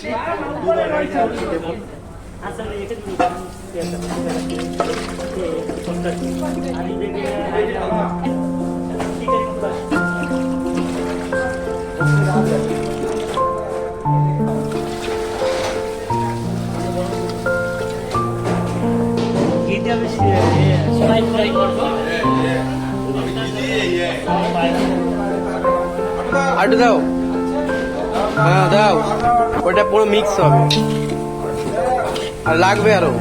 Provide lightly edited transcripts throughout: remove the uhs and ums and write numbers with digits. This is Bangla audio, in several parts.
দিচ্ছি, দুবার গাড়িটা দেবো। আটু দাও, হ্যাঁ দাও, ওটা পুরো মিক্স হবে। আর লাগবে, আরো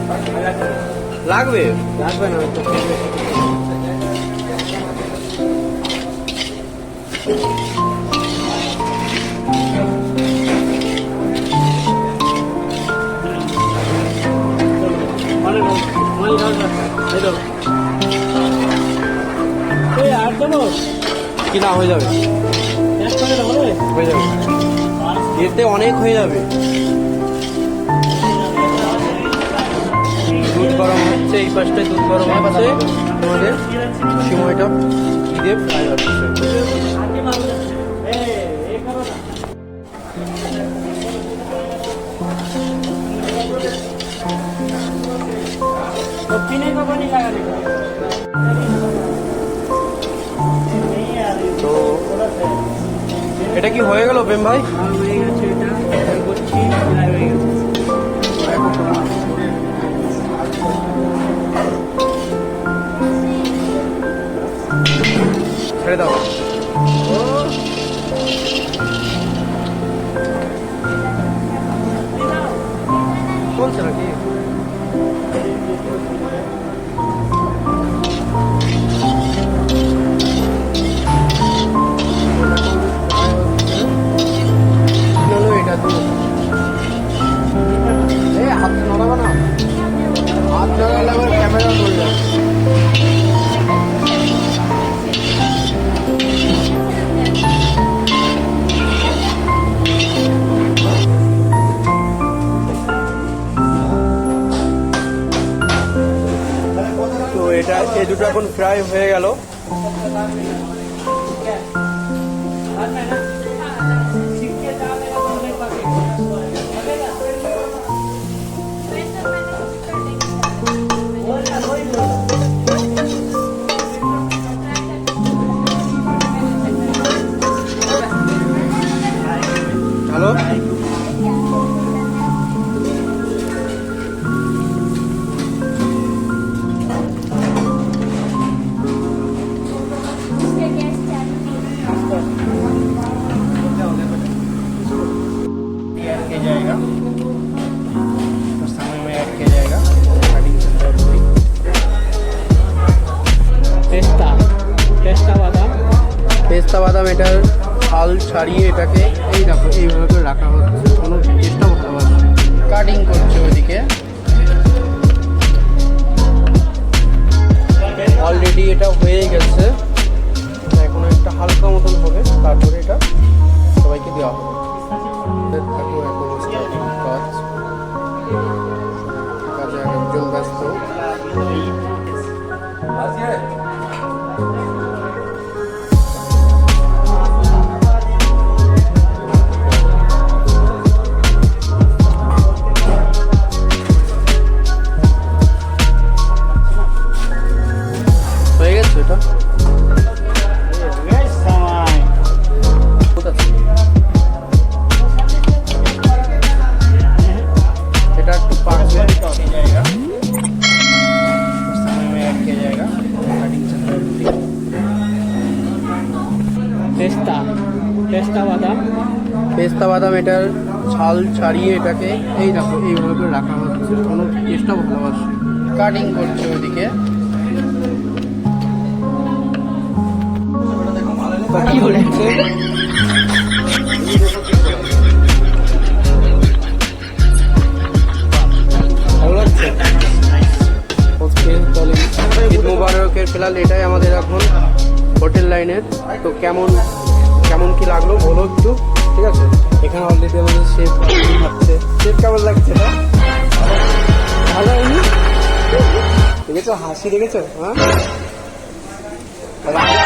লাগবে, লাগবে না কি না হয়ে যাবে, হয়ে যাবে, এতে অনেক হয়ে যাবে। দুধ গরম হচ্ছে, এই পাশটায় দুধ গরম হচ্ছে, আমাদের সময়টা দিয়ে ফ্রাই হচ্ছে। তো এটা কি হয়ে গেল প্রেম ভাই? ছেড়ে দাও। বলছে নাকি? হাত নড়াবো না, হাত নড়ালে আবার ক্যামেরা ধরে যাবে। তো এটা এই দুটো এখন ফ্রাই হয়ে গেল। হ্যালো, जाएगा तो समय में ऐड किया जाएगा পেস্তা, পেস্তা বাদাম, পেস্তা বাদাম এটার ছাল ছাড়িয়ে এটাকে এই দেখো এইভাবে করে রাখা হচ্ছে, কোনো টেস্টটা ভালো আছে। কাটিং করছে ওইদিকে, অলরেডি এটা হয়ে গেছে, এখন একটা হালকা মতন হবে, তারপরে এটা সবাইকে দেওয়া হবে। কাজে একজন ব্যস্ত। হয়ে গেছে এটা, এটা একটু পাকবে, পেস্তা, পেস্তা বাদাম, পেস্তা বাদাম এটার ছাল ছাড়িয়ে এটাকে এই দেখো এইভাবে করে রাখা হচ্ছে, কোনো টেস্টটা ভালো আছে। কাটিং করছে ওইদিকে, কাটিং করছে। ভালো লাগছে। ওকে, তাহলে ঈদ মুবারকের ফিলহাল এটাই আমাদের এখন হোটেল লাইনের। তো কেমন কেমন কি লাগলো বলো একটু, ঠিক আছে? এখানে অলরেডি আমাদের শেফ খাচ্ছে। শেফ কেমন লাগছে না? ভালো হয়নি? দেখেছো হাসি, দেখেছো? হ্যাঁ,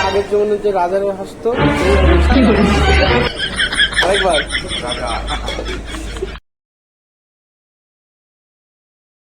আগের জন্য যে রাজারে হাসতো আরেকবার